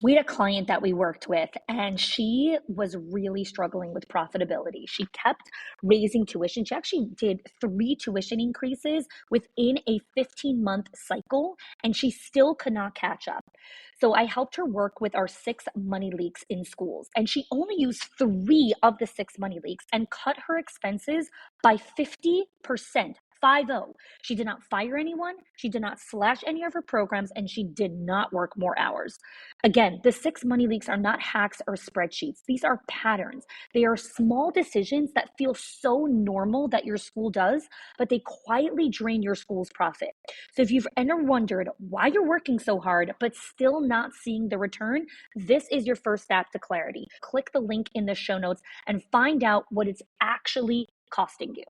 We had a client that we worked with, and she was really struggling with profitability. She kept raising tuition. She actually did 3 tuition increases within a 15-month cycle, and she still could not catch up. So I helped her work with our 6 money leaks in schools, and she only used 3 of the 6 money leaks and cut her expenses by 50%. 50. She did not fire anyone. She did not slash any of her programs, and she did not work more hours. Again, the 6 money leaks are not hacks or spreadsheets. These are patterns. They are small decisions that feel so normal that your school does, but they quietly drain your school's profit. So if you've ever wondered why you're working so hard, but still not seeing the return, this is your first step to clarity. Click the link in the show notes and find out what it's actually costing you.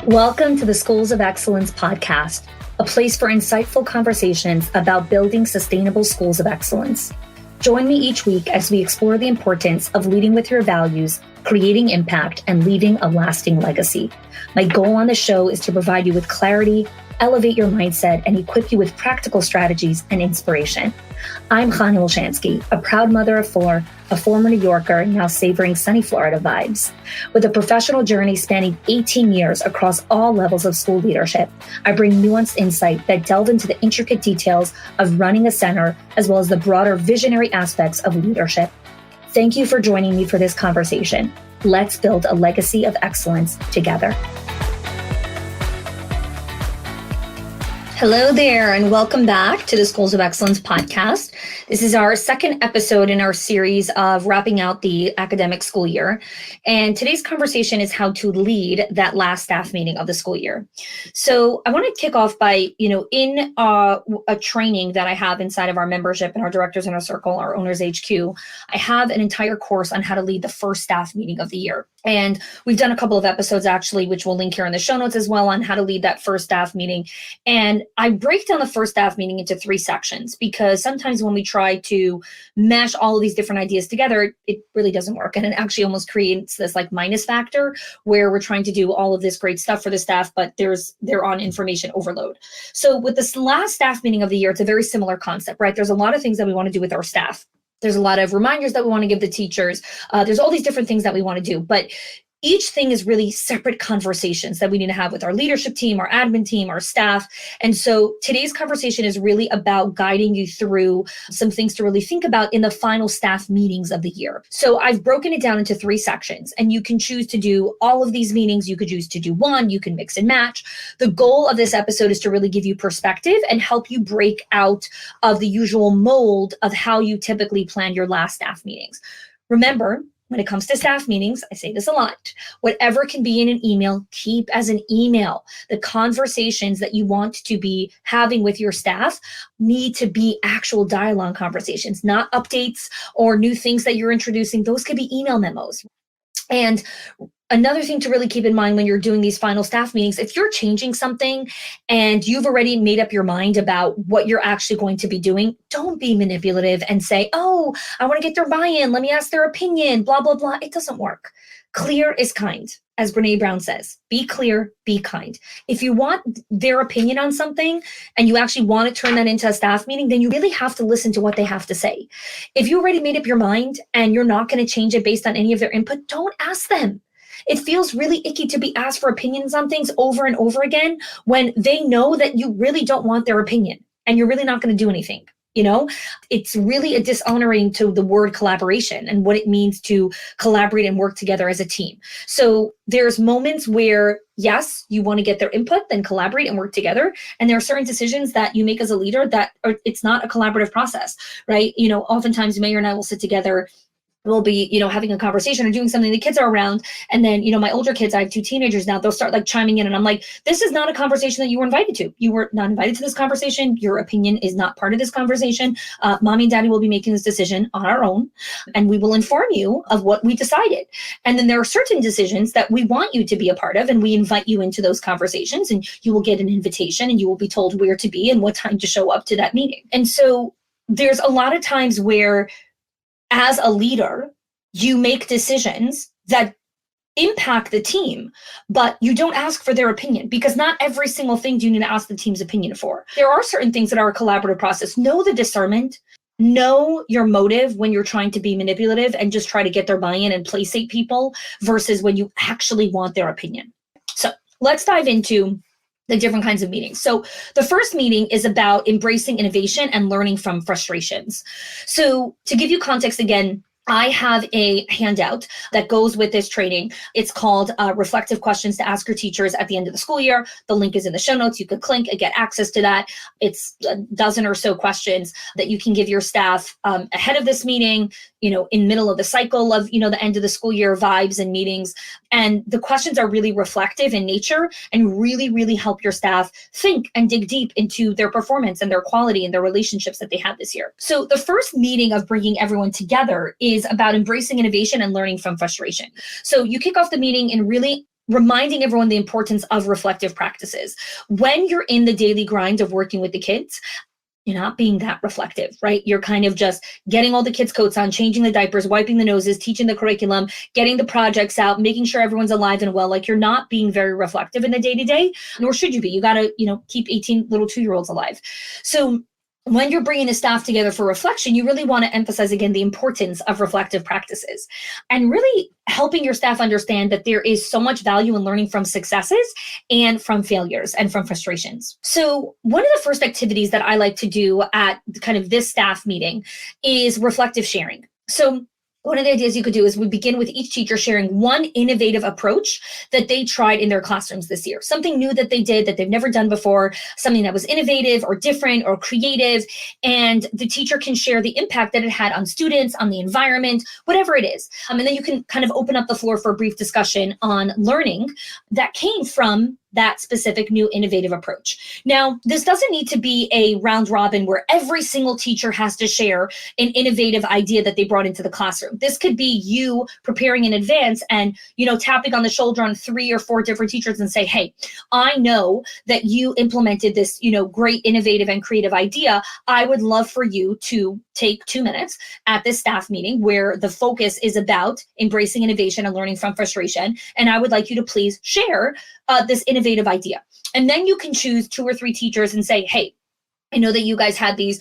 Welcome to the Schools of Excellence podcast, a place for insightful conversations about building sustainable schools of excellence. Join me each week as we explore the importance of leading with your values, creating impact, and leaving a lasting legacy. My goal on the show is to provide you with clarity, elevate your mindset, and equip you with practical strategies and inspiration. I'm Chani Wolshansky, a proud mother of 4, a former New Yorker, now savoring sunny Florida vibes. With a professional journey spanning 18 years across all levels of school leadership, I bring nuanced insight that delve into the intricate details of running a center, as well as the broader visionary aspects of leadership. Thank you for joining me for this conversation. Let's build a legacy of excellence together. Hello there, and welcome back to the Schools of Excellence podcast. This is our second episode in our series of wrapping out the academic school year. And today's conversation is how to lead that last staff meeting of the school year. So I want to kick off by, in a training that I have inside of our membership and our Directors Inner Circle, our Owners HQ, I have an entire course on how to lead the first staff meeting of the year. And we've done a couple of episodes actually, which we'll link here in the show notes as well, on how to lead that first staff meeting. And I break down the first staff meeting into 3 sections, because sometimes when we try to mash all of these different ideas together, it really doesn't work. And it actually almost creates this like minus factor where we're trying to do all of this great stuff for the staff, but they're on information overload. So with this last staff meeting of the year, it's a very similar concept, right? There's a lot of things that we want to do with our staff. There's a lot of reminders that we want to give the teachers. There's all these different things that we want to do, but each thing is really separate conversations that we need to have with our leadership team, our admin team, our staff. And so today's conversation is really about guiding you through some things to really think about in the final staff meetings of the year. So I've broken it down into 3 sections, and you can choose to do all of these meetings. You could choose to do one, you can mix and match. The goal of this episode is to really give you perspective and help you break out of the usual mold of how you typically plan your last staff meetings. Remember, when it comes to staff meetings, I say this a lot, whatever can be in an email, keep as an email. The conversations that you want to be having with your staff need to be actual dialogue conversations, not updates or new things that you're introducing. Those could be email memos. And another thing to really keep in mind when you're doing these final staff meetings, if you're changing something and you've already made up your mind about what you're actually going to be doing, don't be manipulative and say, oh, I want to get their buy-in. Let me ask their opinion, blah, blah, blah. It doesn't work. Clear is kind, as Brene Brown says. Be clear, be kind. If you want their opinion on something and you actually want to turn that into a staff meeting, then you really have to listen to what they have to say. If you already made up your mind and you're not going to change it based on any of their input, don't ask them. It feels really icky to be asked for opinions on things over and over again when they know that you really don't want their opinion and you're really not going to do anything. It's really a dishonoring to the word collaboration and what it means to collaborate and work together as a team. So there's moments where, yes, you want to get their input, then collaborate and work together. And there are certain decisions that you make as a leader that it's not a collaborative process, right? Oftentimes Mayor and I will sit together. We'll be, having a conversation or doing something, the kids are around. And then, my older kids, I have 2 teenagers now, they'll start like chiming in and I'm like, this is not a conversation that you were invited to. You were not invited to this conversation. Your opinion is not part of this conversation. Mommy and daddy will be making this decision on our own and we will inform you of what we decided. And then there are certain decisions that we want you to be a part of and we invite you into those conversations and you will get an invitation and you will be told where to be and what time to show up to that meeting. And so there's a lot of times where as a leader, you make decisions that impact the team, but you don't ask for their opinion, because not every single thing do you need to ask the team's opinion for. There are certain things that are a collaborative process. Know the discernment, know your motive when you're trying to be manipulative and just try to get their buy-in and placate people versus when you actually want their opinion. So let's dive into the different kinds of meetings. So the first meeting is about embracing innovation and learning from frustrations. So to give you context again, I have a handout that goes with this training. It's called Reflective Questions to Ask Your Teachers at the End of the School Year. The link is in the show notes. You could click and get access to that. It's a dozen or so questions that you can give your staff ahead of this meeting, in middle of the cycle of, the end of the school year vibes and meetings. And the questions are really reflective in nature and really, really help your staff think and dig deep into their performance and their quality and their relationships that they had this year. So the first meeting of bringing everyone together is about embracing innovation and learning from frustration. So you kick off the meeting and really reminding everyone the importance of reflective practices. When you're in the daily grind of working with the kids, you're not being that reflective, right? You're kind of just getting all the kids' coats on, changing the diapers, wiping the noses, teaching the curriculum, getting the projects out, making sure everyone's alive and well. Like, you're not being very reflective in the day-to-day, nor should you be. You got to, keep 18 little 2-year-olds alive. So when you're bringing the staff together for reflection, you really want to emphasize, again, the importance of reflective practices and really helping your staff understand that there is so much value in learning from successes and from failures and from frustrations. So one of the first activities that I like to do at kind of this staff meeting is reflective sharing. So one of the ideas you could do is we begin with each teacher sharing one innovative approach that they tried in their classrooms this year, something new that they did that they've never done before, something that was innovative or different or creative, and the teacher can share the impact that it had on students, on the environment, whatever it is. And then you can kind of open up the floor for a brief discussion on learning that came from that specific new innovative approach. Now, this doesn't need to be a round robin where every single teacher has to share an innovative idea that they brought into the classroom. This could be you preparing in advance and, tapping on the shoulder on 3 or 4 different teachers and say, hey, I know that you implemented this, great innovative and creative idea. I would love for you to take 2 minutes at this staff meeting where the focus is about embracing innovation and learning from frustration. And I would like you to please share this innovative idea. And then you can choose 2 or 3 teachers and say, hey, I know that you guys had these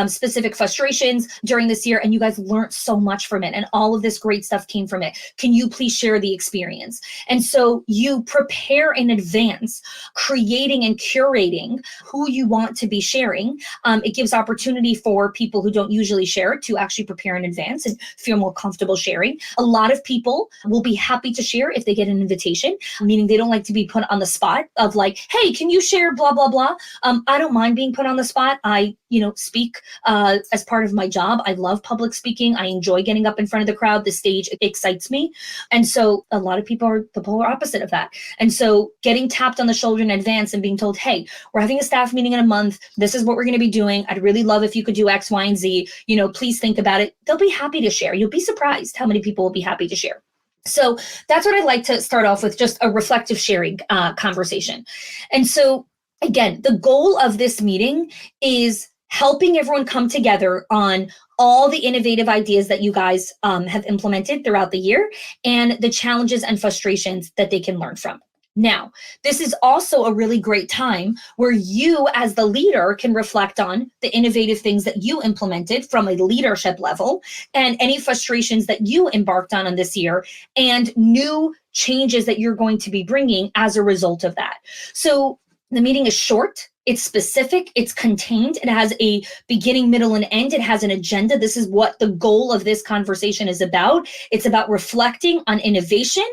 specific frustrations during this year and you guys learned so much from it and all of this great stuff came from it. Can you please share the experience? And so you prepare in advance, creating and curating who you want to be sharing. It gives opportunity for people who don't usually share to actually prepare in advance and feel more comfortable sharing. A lot of people will be happy to share if they get an invitation, meaning they don't like to be put on the spot of like, hey, can you share blah, blah, blah. I don't mind being put on the spot. I, speak as part of my job. I love public speaking. I enjoy getting up in front of the crowd. The stage excites me. And so a lot of people are the polar opposite of that. And so getting tapped on the shoulder in advance and being told, hey, we're having a staff meeting in a month. This is what we're going to be doing. I'd really love if you could do X, Y, and Z. Please think about it. They'll be happy to share. You'll be surprised how many people will be happy to share. So that's what I like to start off with, just a reflective sharing conversation. And so again, the goal of this meeting is helping everyone come together on all the innovative ideas that you guys have implemented throughout the year and the challenges and frustrations that they can learn from. Now, this is also a really great time where you as the leader can reflect on the innovative things that you implemented from a leadership level and any frustrations that you embarked on this year and new changes that you're going to be bringing as a result of that. So the meeting is short, it's specific, it's contained, it has a beginning, middle, and end, it has an agenda. This is what the goal of this conversation is about. It's about reflecting on innovation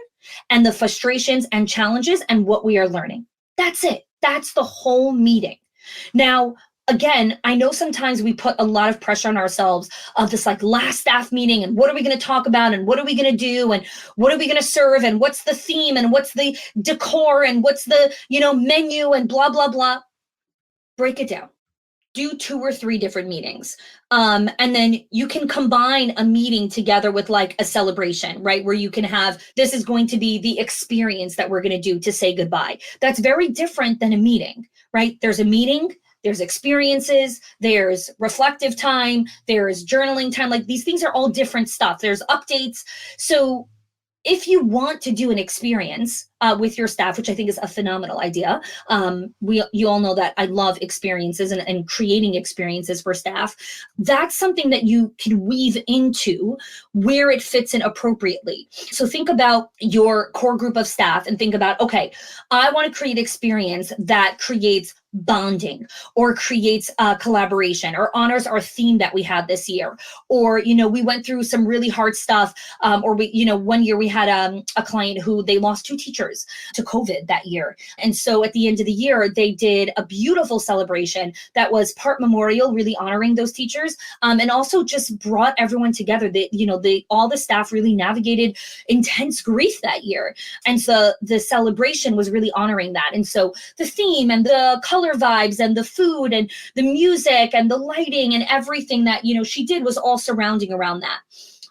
and the frustrations and challenges and what we are learning. That's it. That's the whole meeting. Now, again, I know sometimes we put a lot of pressure on ourselves of this like last staff meeting and what are we going to talk about and what are we going to do and what are we going to serve and what's the theme and what's the decor and what's the, menu and blah, blah, blah. Break it down. Do 2 or 3 different meetings. And then you can combine a meeting together with like a celebration, right? Where you can have, this is going to be the experience that we're going to do to say goodbye. That's very different than a meeting, right? There's a meeting, there's experiences, there's reflective time, there's journaling time. Like these things are all different stuff. There's updates. So if you want to do an experience with your staff, which I think is a phenomenal idea, you all know that I love experiences and creating experiences for staff. That's something that you can weave into where it fits in appropriately. So think about your core group of staff and think about, okay, I want to create experience that creates bonding or creates collaboration or honors our theme that we had this year. Or, we went through some really hard stuff. Or one year we had a client who they lost 2 teachers to COVID that year. And so at the end of the year, they did a beautiful celebration that was part memorial, really honoring those teachers. And also just brought everyone together. All the staff really navigated intense grief that year. And so the celebration was really honoring that. And so the theme and the color vibes and the food and the music and the lighting and everything that, she did was all surrounding around that.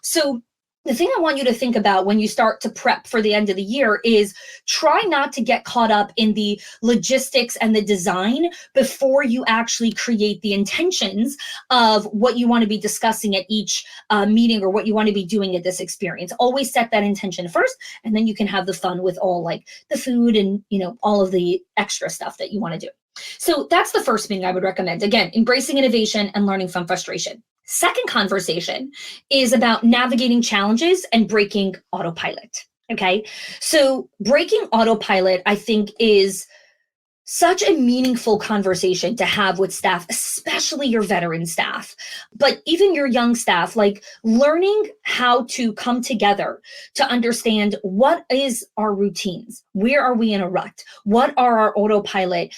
So the thing I want you to think about when you start to prep for the end of the year is try not to get caught up in the logistics and the design before you actually create the intentions of what you want to be discussing at each meeting or what you want to be doing at this experience. Always set that intention first, and then you can have the fun with all like the food and, all of the extra stuff that you want to do. So that's the first thing I would recommend. Again, embracing innovation and learning from frustration. Second conversation is about navigating challenges and breaking autopilot. Okay. So breaking autopilot, I think, is such a meaningful conversation to have with staff, especially your veteran staff, but even your young staff, like learning how to come together to understand what is our routines, where are we in a rut, what are our autopilot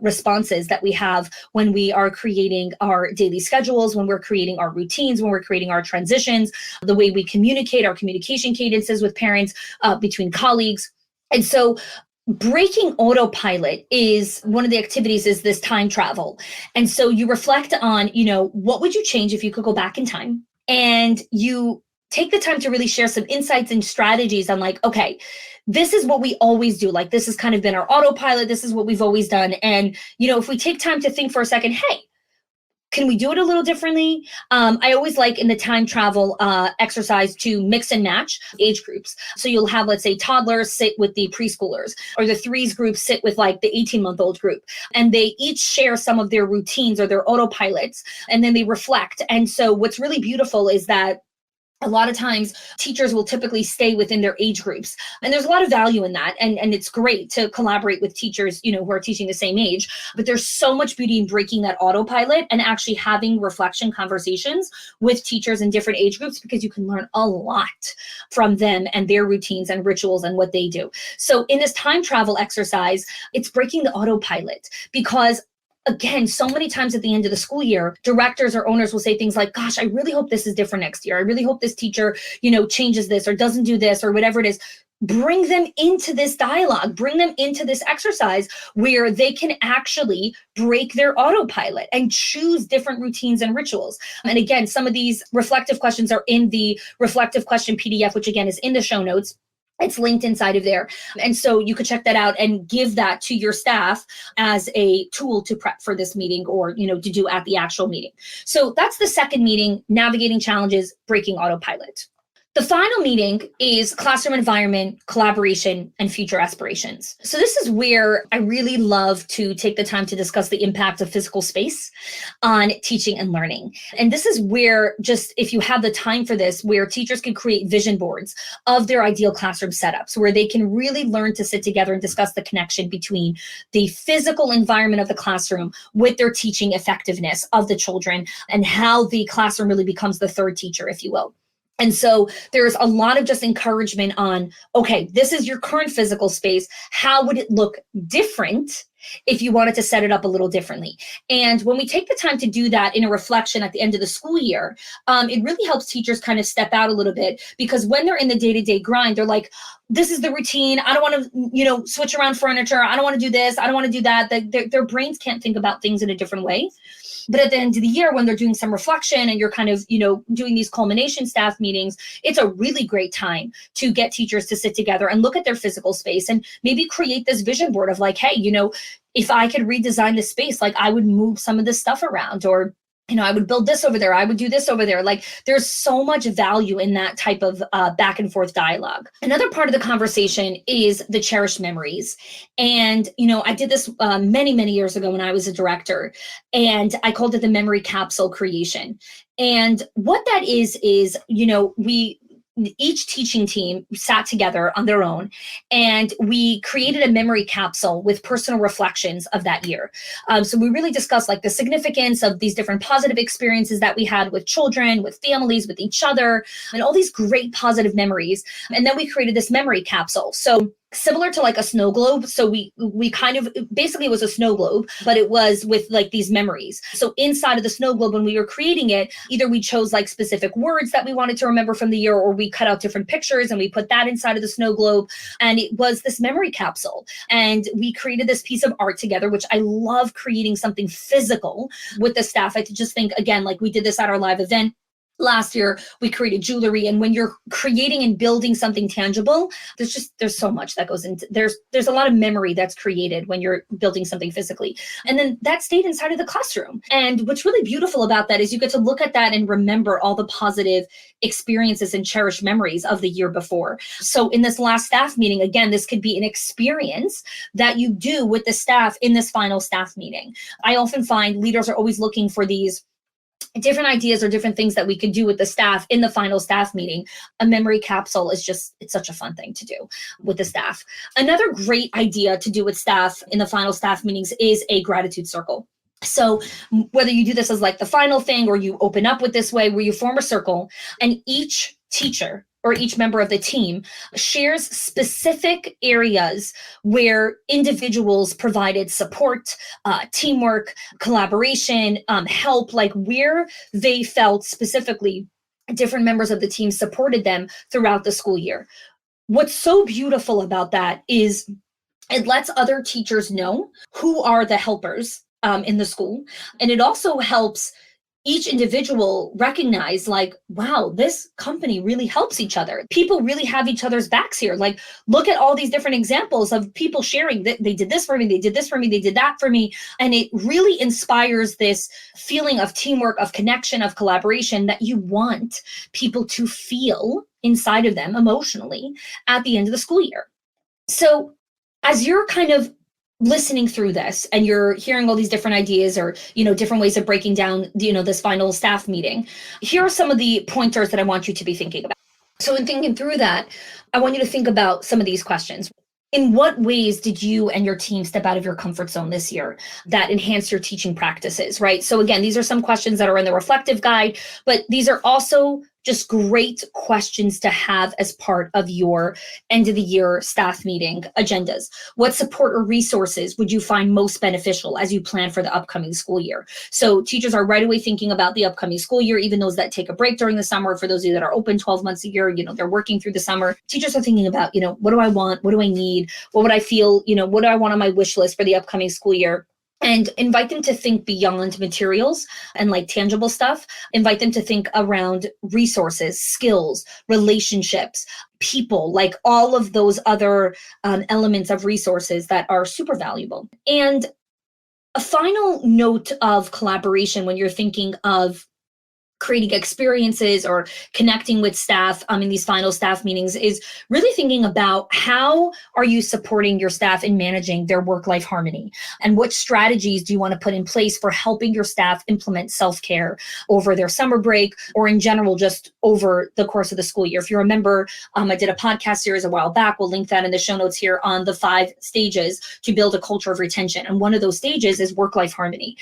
responses that we have when we are creating our daily schedules, when we're creating our routines, when we're creating our transitions, the way we communicate, our communication cadences with parents, between colleagues. And so breaking autopilot is one of the activities is this time travel. And so you reflect on, what would you change if you could go back in time? And you take the time to really share some insights and strategies on like, okay, this is what we always do. Like, this has kind of been our autopilot. This is what we've always done. And, if we take time to think for a second, hey, can we do it a little differently? I always like in the time travel exercise to mix and match age groups. So you'll have, let's say, toddlers sit with the preschoolers, or the threes group sit with like the 18-month-old group. And they each share some of their routines or their autopilots, and then they reflect. And so what's really beautiful is that a lot of times teachers will typically stay within their age groups. And there's a lot of value in that. And it's great to collaborate with teachers, who are teaching the same age. But there's so much beauty in breaking that autopilot and actually having reflection conversations with teachers in different age groups, because you can learn a lot from them and their routines and rituals and what they do. So in this time travel exercise, it's breaking the autopilot, because again, so many times at the end of the school year, directors or owners will say things like, gosh, I really hope this is different next year. I really hope this teacher, changes this or doesn't do this or whatever it is. Bring them into this dialogue, bring them into this exercise where they can actually break their autopilot and choose different routines and rituals. And again, some of these reflective questions are in the reflective question PDF, which again is in the show notes. It's linked inside of there. And so you could check that out and give that to your staff as a tool to prep for this meeting or, to do at the actual meeting. So that's the second meeting, navigating challenges, breaking autopilot. The final meeting is classroom environment, collaboration, and future aspirations. So this is where I really love to take the time to discuss the impact of physical space on teaching and learning. And this is where, just if you have the time for this, where teachers can create vision boards of their ideal classroom setups, where they can really learn to sit together and discuss the connection between the physical environment of the classroom with their teaching effectiveness of the children, and how the classroom really becomes the third teacher, if you will. And so there's a lot of just encouragement on, okay, this is your current physical space. How would it look different if you wanted to set it up a little differently? And when we take the time to do that in a reflection at the end of the school year, it really helps teachers kind of step out a little bit, because when they're in the day-to-day grind, they're like, this is the routine. I don't want to, switch around furniture. I don't want to do this. I don't want to do that. Their brains can't think about things in a different way. But at the end of the year, when they're doing some reflection and you're kind of, doing these culmination staff meetings, it's a really great time to get teachers to sit together and look at their physical space and maybe create this vision board of like, hey, if I could redesign this space, like I would move some of this stuff around, or I would build this over there. I would do this over there. Like there's so much value in that type of back and forth dialogue. Another part of the conversation is the cherished memories. And, I did this many, many years ago when I was a director, and I called it the memory capsule creation. And what that is, each teaching team sat together on their own, and we created a memory capsule with personal reflections of that year. So we really discussed like the significance of these different positive experiences that we had with children, with families, with each other, and all these great positive memories. And then we created this memory capsule. So similar to like a snow globe. So we kind of basically it was a snow globe, but it was with like these memories. So inside of the snow globe, when we were creating it, either we chose like specific words that we wanted to remember from the year, or we cut out different pictures and we put that inside of the snow globe. And it was this memory capsule. And we created this piece of art together, which I love creating something physical with the staff. I just think, again, like we did this at our live event last year. We created jewelry, and when you're creating and building something tangible, there's so much that goes into there's a lot of memory that's created when you're building something physically. And then that stayed inside of the classroom. And what's really beautiful about that is you get to look at that and remember all the positive experiences and cherished memories of the year before. So in this last staff meeting, again, this could be an experience that you do with the staff in this final staff meeting. I often find leaders are always looking for these different ideas or different things that we could do with the staff in the final staff meeting. A memory capsule is it's such a fun thing to do with the staff. Another great idea to do with staff in the final staff meetings is a gratitude circle. So whether you do this as like the final thing, or you open up with this way where you form a circle, and each teacher or each member of the team shares specific areas where individuals provided support, teamwork, collaboration, help, like where they felt specifically different members of the team supported them throughout the school year. What's so beautiful about that is it lets other teachers know who are the helpers in the school. And it also helps each individual recognize like, wow, this company really helps each other. People really have each other's backs here. Like, look at all these different examples of people sharing that they did this for me, they did this for me, they did that for me. And it really inspires this feeling of teamwork, of connection, of collaboration that you want people to feel inside of them emotionally at the end of the school year. So as you're kind of listening through this and you're hearing all these different ideas, or different ways of breaking down this final staff meeting, here are some of the pointers that I want you to be thinking about. So in thinking through that, I want you to think about some of these questions. In what ways did you and your team step out of your comfort zone this year that enhanced your teaching practices, right? So again, these are some questions that are in the reflective guide, but these are also just great questions to have as part of your end of the year staff meeting agendas. What support or resources would you find most beneficial as you plan for the upcoming school year? So teachers are right away thinking about the upcoming school year, even those that take a break during the summer. For those of you that are open 12 months a year, they're working through the summer. Teachers are thinking about, what do I want? What do I need? What would I feel? What do I want on my wish list for the upcoming school year? And invite them to think beyond materials and like tangible stuff. Invite them to think around resources, skills, relationships, people, like all of those other elements of resources that are super valuable. And a final note of collaboration when you're thinking of creating experiences or connecting with staff in these final staff meetings is really thinking about how are you supporting your staff in managing their work-life harmony, and what strategies do you want to put in place for helping your staff implement self-care over their summer break, or in general just over the course of the school year. If you remember, I did a podcast series a while back. We'll link that in the show notes here on the 5 stages to build a culture of retention. And one of those stages is work-life harmony.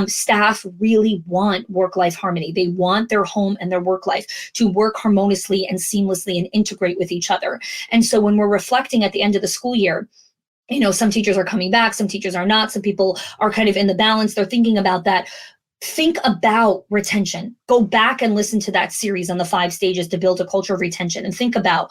Staff really want work-life harmony. They want their home and their work life to work harmoniously and seamlessly and integrate with each other. And so when we're reflecting at the end of the school year, some teachers are coming back, some teachers are not, some people are kind of in the balance. They're thinking about that. Think about retention. Go back and listen to that series on the 5 stages to build a culture of retention, and think about,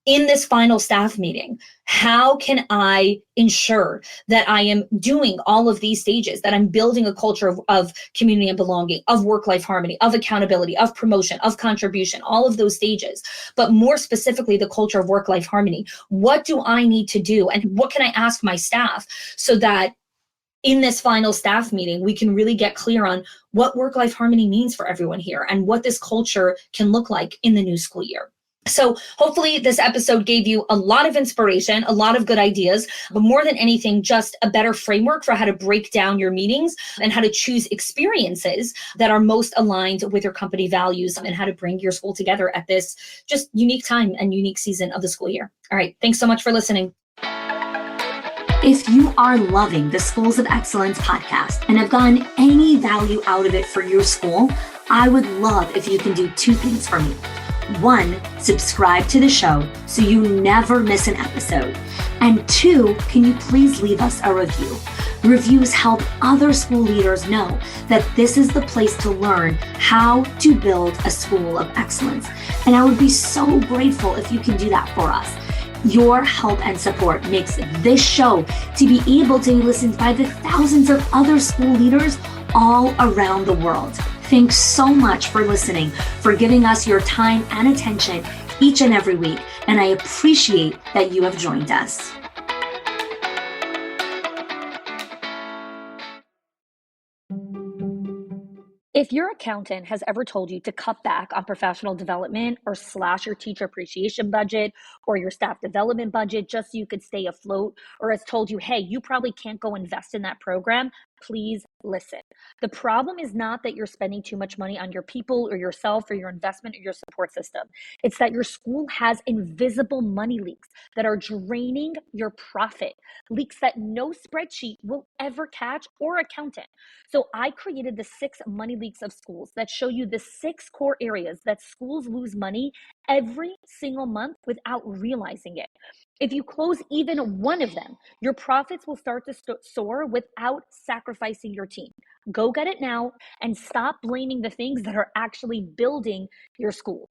in this final staff meeting, how can I ensure that I am doing all of these stages, that I'm building a culture of community and belonging, of work-life harmony, of accountability, of promotion, of contribution, all of those stages. But more specifically, the culture of work-life harmony. What do I need to do? And what can I ask my staff so that in this final staff meeting, we can really get clear on what work-life harmony means for everyone here and what this culture can look like in the new school year. So hopefully this episode gave you a lot of inspiration, a lot of good ideas, but more than anything, just a better framework for how to break down your meetings and how to choose experiences that are most aligned with your company values and how to bring your school together at this just unique time and unique season of the school year. All right. Thanks so much for listening. If you are loving the Schools of Excellence podcast and have gotten any value out of it for your school, I would love if you can do two things for me. One, subscribe to the show so you never miss an episode. And two, can you please leave us a review? Reviews help other school leaders know that this is the place to learn how to build a school of excellence. And I would be so grateful if you can do that for us. Your help and support makes this show to be able to be listened by the thousands of other school leaders all around the world. Thanks so much for listening, for giving us your time and attention each and every week, and I appreciate that you have joined us. If your accountant has ever told you to cut back on professional development or slash your teacher appreciation budget or your staff development budget just so you could stay afloat, or has told you, hey, you probably can't go invest in that program, please listen. The problem is not that you're spending too much money on your people or yourself or your investment or your support system. It's that your school has invisible money leaks that are draining your profit, leaks that no spreadsheet will ever catch or accountant. So I created the 6 money leaks of schools that show you the 6 core areas that schools lose money every single month without realizing it. If you close even one of them, your profits will start to soar without sacrificing your team. Go get it now and stop blaming the things that are actually building your school.